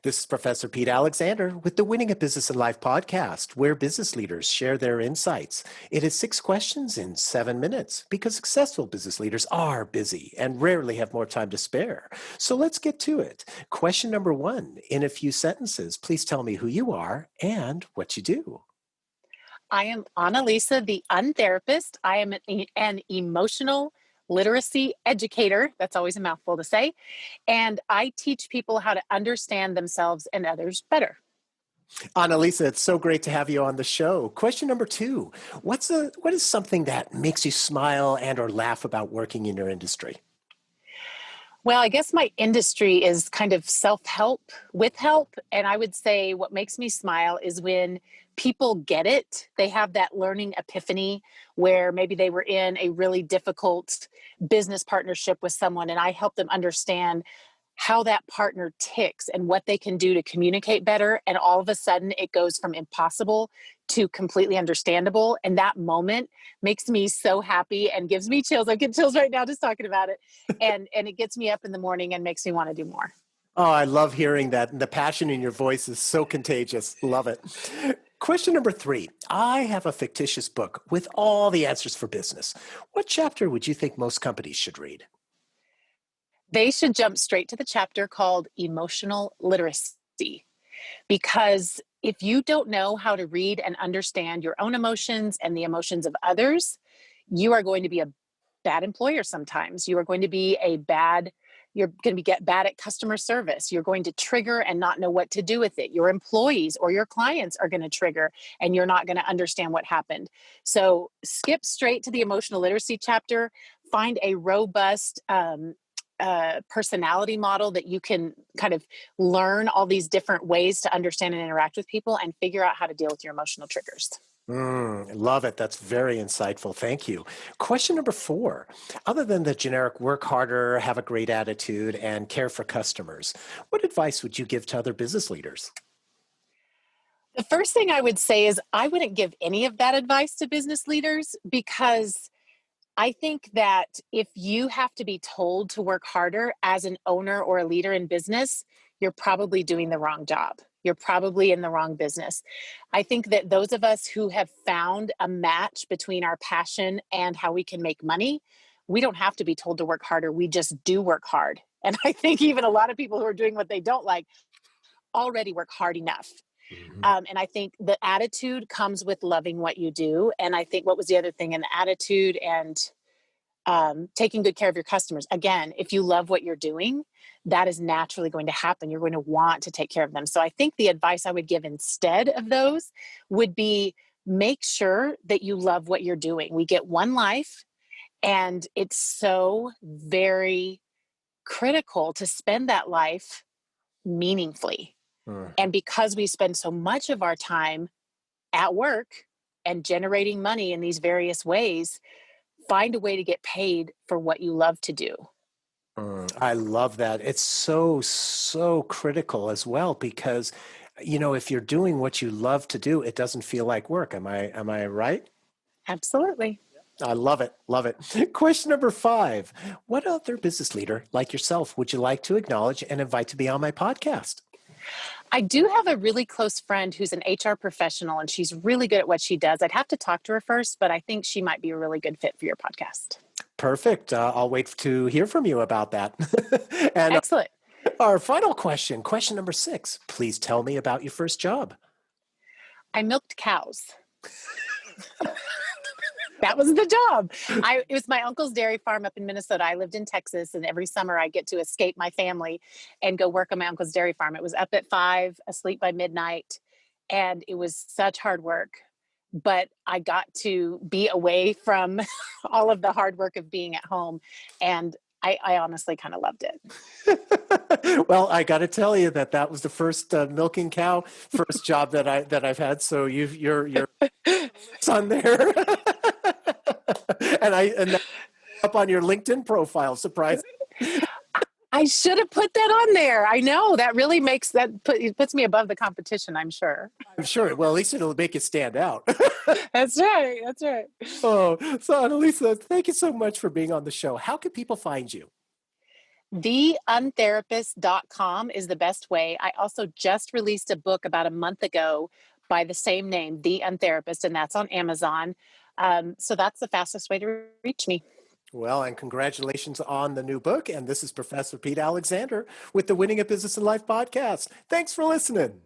This is Professor Pete Alexander with the Winning a Business and Life podcast, where business leaders share their insights. It is 6 questions in 7 minutes because successful business leaders are busy and rarely have more time to spare. So let's get to it. Question number 1, in a few sentences, please tell me who you are and what you do. I am Anne-Lise, the untherapist. I am an emotional literacy educator. That's always a mouthful to say. And I teach people how to understand themselves and others better. Annalisa, it's so great to have you on the show. Question number 2, what is something that makes you smile and or laugh about working in your industry? Well, I guess my industry is kind of self-help with help. And I would say what makes me smile is when people get it. They have that learning epiphany where maybe they were in a really difficult business partnership with someone, and I help them understand how that partner ticks and what they can do to communicate better. And all of a sudden it goes from impossible to completely understandable. And that moment makes me so happy and gives me chills. I get chills right now just talking about it. And it gets me up in the morning and makes me want to do more. Oh, I love hearing that. And the passion in your voice is so contagious. Love it. Question number 3. I have a fictitious book with all the answers for business. What chapter would you think most companies should read? They should jump straight to the chapter called emotional literacy, because if you don't know how to read and understand your own emotions and the emotions of others, you are going to be a bad employer sometimes. You are going to be you're going to get bad at customer service. You're going to trigger and not know what to do with it. Your employees or your clients are going to trigger and you're not going to understand what happened. So skip straight to the emotional literacy chapter, find a robust personality model that you can kind of learn all these different ways to understand and interact with people and figure out how to deal with your emotional triggers. Love it. That's very insightful. Thank you. Question number 4. Other than the generic work harder, have a great attitude, and care for customers, what advice would you give to other business leaders? The first thing I would say is I wouldn't give any of that advice to business leaders, because I think that if you have to be told to work harder as an owner or a leader in business, you're probably doing the wrong job. You're probably in the wrong business. I think that those of us who have found a match between our passion and how we can make money, we don't have to be told to work harder. We just do work hard. And I think even a lot of people who are doing what they don't like already work hard enough. And I think the attitude comes with loving what you do. And I think what was the other thing in the attitude and taking good care of your customers. Again, if you love what you're doing, that is naturally going to happen. You're going to want to take care of them. So I think the advice I would give instead of those would be make sure that you love what you're doing. We get one life, and it's so very critical to spend that life meaningfully. And because we spend so much of our time at work and generating money in these various ways, find a way to get paid for what you love to do. I love that. It's so critical as well because, if you're doing what you love to do, it doesn't feel like work. Am I right? Absolutely. I love it. Love it. Question number 5. What other business leader like yourself would you like to acknowledge and invite to be on my podcast? I do have a really close friend who's an HR professional, and she's really good at what she does. I'd have to talk to her first, but I think she might be a really good fit for your podcast. Perfect. I'll wait to hear from you about that. And Excellent. our final question number 6. Please tell me about your first job. I milked cows. That was the job. It was my uncle's dairy farm up in Minnesota. I lived in Texas, and every summer I get to escape my family and go work on my uncle's dairy farm. It was up at 5, asleep by midnight, and it was such hard work. But I got to be away from all of the hard work of being at home, and I honestly kind of loved it. Well, I got to tell you that was the first milking cow first job that I've had. So you're on there, and that's up on your LinkedIn profile. Surprise! I should have put that on there. I know that really makes it puts me above the competition, I'm sure. I'm sure. Well, at least it'll make it stand out. That's right. That's right. Oh, so Annalisa, thank you so much for being on the show. How can people find you? TheUntherapist.com is the best way. I also just released a book about a month ago by the same name, The Untherapist, and that's on Amazon. So that's the fastest way to reach me. Well, and congratulations on the new book. And this is Professor Pete Alexander with the Winning at Business and Life podcast. Thanks for listening.